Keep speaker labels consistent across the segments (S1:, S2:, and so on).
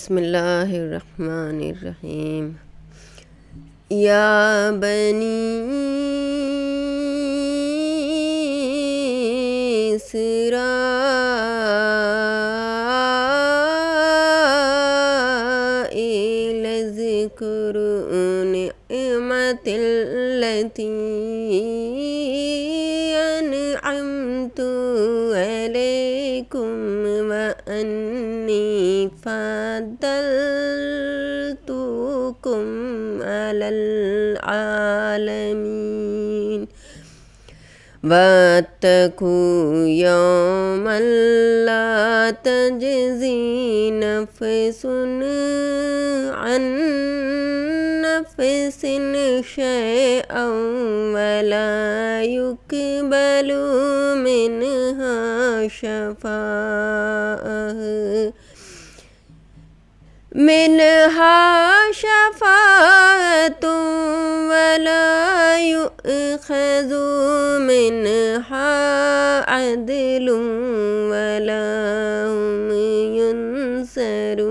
S1: बिस्मिल्लाहिर्रहमानिर्रहीम। या बनी इस्राईल ज़्कुरू निअमतिल्लती अनअमतु अलैकुम व अन्नी फद्दलतुकुम अलल आलमीन। वत्तकू यौमन ला तजज़ी नफ़्सुन अन नफ़्सिन शैअन वला युक़बलु मिन्हा शफ़ाअतुन वला युअख़ज़ु मिन्हा अदलुन वला हुम युनसरून।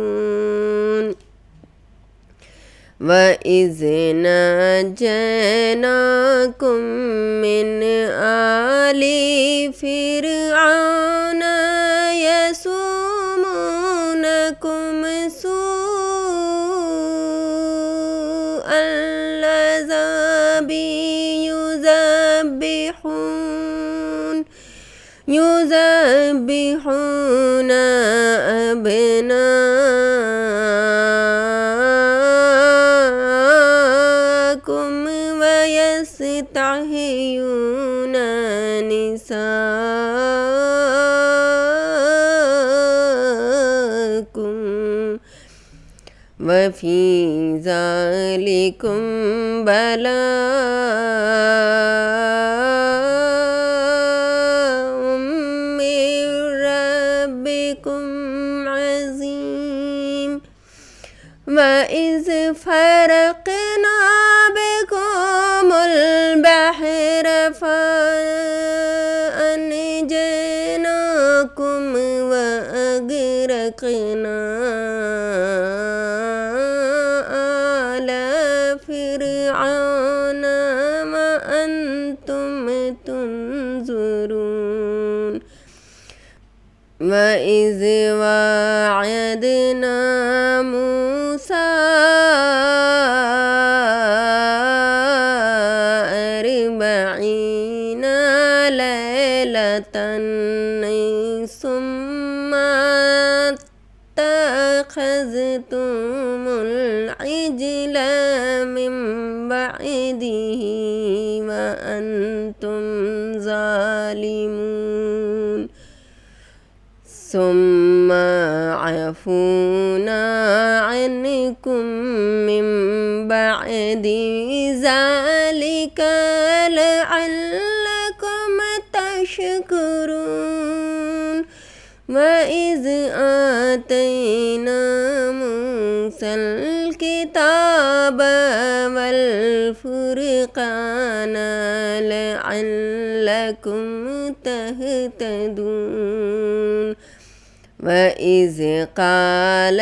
S1: वइज़ नज्जयनाकुम मिन आलि फ़िरऔन यसुमूनकुम सूअल अज़ाबि युज़ब्बिहून अब्नाअकुम व यस्तहय्यून निसाअकुम व फ़ी ज़ालिकुम बलाउम मिर रब्बिकुम अज़ीम। व इज़ फ़रक़ना बिकुमुल बहर फ़अनजयनाकुम व अग़रक़ना आल फ़िरऔन व अंतुम तुंज़ुरून। व इज़ वाअदना मूसा 40 लैलतन सुम्मा इत्तख़ज़्तुमुल इज्ल मिन बअदिही व अंतुम ज़ालिमून। सुम्मा अफ़ूना अन्कुम मिन बअदि ज़ालिका लअल्लकुम तशकुरून। व इज़ आतैना मूसल किताब वल फ़ुरक़ान लअल्लकुम तहतदून। व इज़ क़ाल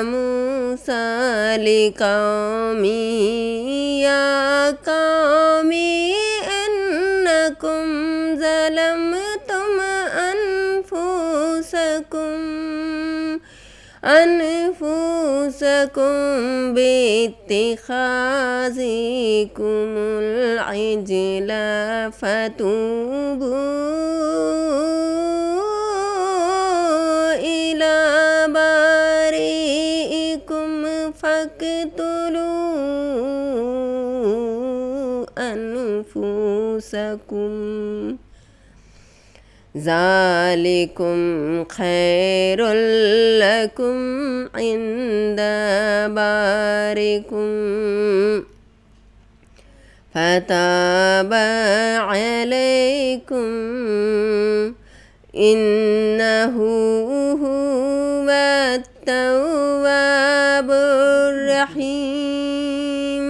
S1: मूसा लिक़ौमिही या क़ौमि इन्नकुम ज़लमतुम अनफुसकुम बित्तिख़ाज़िकुमुल इज्ल फ़तूबू इला बारीइकुम फ़क़्तुलू अनफुसकुम ज़ालिकुम खैरुल लकुम इंद बारिकुम फताब अलैकुम इन्नहु हुवत तव्वाबुर रहीम।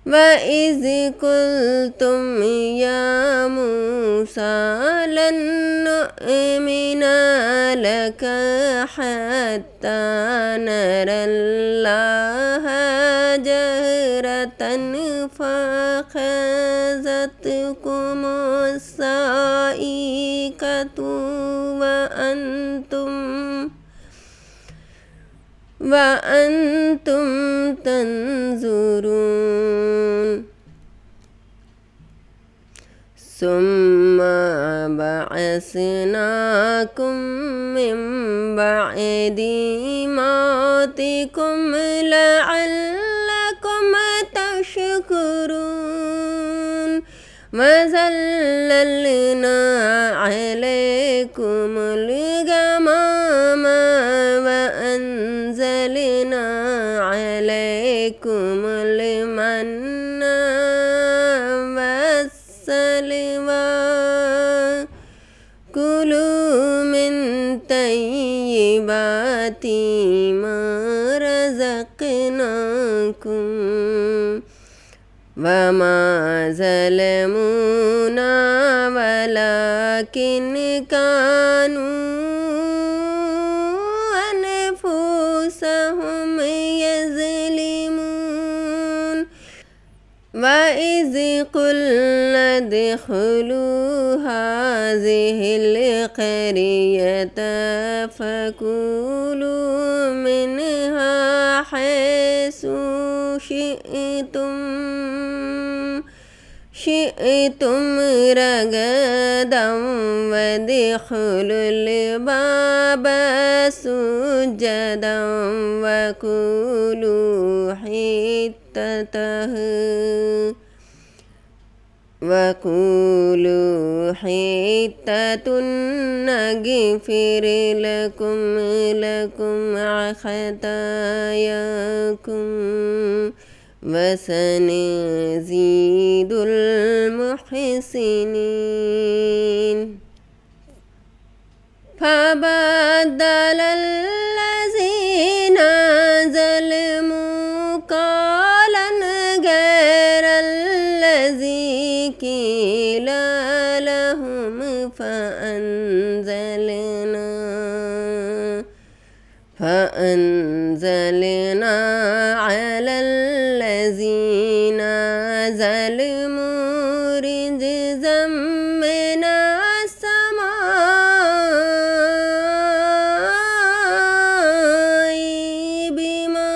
S1: وَإِذْ قُلْتُمْ يَا مُوسَى لَن نُّؤْمِنَ لَكَ حَتَّى نَرَى اللَّهَ جَهْرَةً فَأَخَذَتْكُمُ الصَّاعِقَةُ وَأَنْتُمْ تَنْظُرُونَ ثُمَّ بَعَثْنَاكُم مِّن بَعْدِ مَوْتِكُمْ لَعَلَّكُمْ تَشْكُرُونَ وَظَلَّلْنَا عَلَيْكُمُ الْغَمَامَ وَأَنزَلْنَا عَلَيْكُمُ الْمَنَّ وَالسَّلْوَىٰ كُلُوا مِن طَيِّبَاتِ مَا رَزَقْنَاكُمْ وَمَا ظَلَمُونَا وَلَٰكِن كَانُوا أَنفُسَهُمْ يَظْلِمُونَ وَإِذْ قُلْنَا ادْخُلُوا هَٰذِهِ الْقَرْيَةَ فَكُلُوا مِنْهَا حَيْثُ شِئْتُمْ رَغَدًا وَادْخُلُوا الْبَابَ سُجَّدًا وَقُولُوا حِطَّةٌ نَّغْفِرْ لَكُمْ خَطَايَاكُمْ وَسَنَزِيدُ الْمُحْسِنِينَ فَبَدَّلَ الَّذِينَ ظَلَمُوا قَوْلًا غَيْرَ الَّذِي قِيلَ لَهُمْ فَأَنزَلْنَا عَلَى الَّذِينَ ظَلَمُوا رِجْزًا مِّنَ السَّمَاءِ بِمَا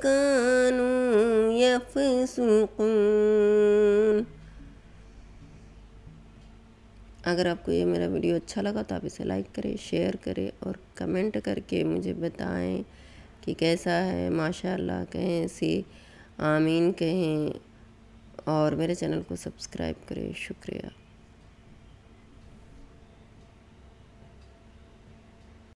S1: كَانُوا يَفْسُقُونَ। अगर आपको ये मेरा वीडियो अच्छा लगा तो आप इसे लाइक करें, शेयर करें और कमेंट करके मुझे बताएं कि कैसा है। माशाअल्लाह कहें, ऐसी आमीन कहें और मेरे चैनल को सब्सक्राइब करें। शुक्रिया।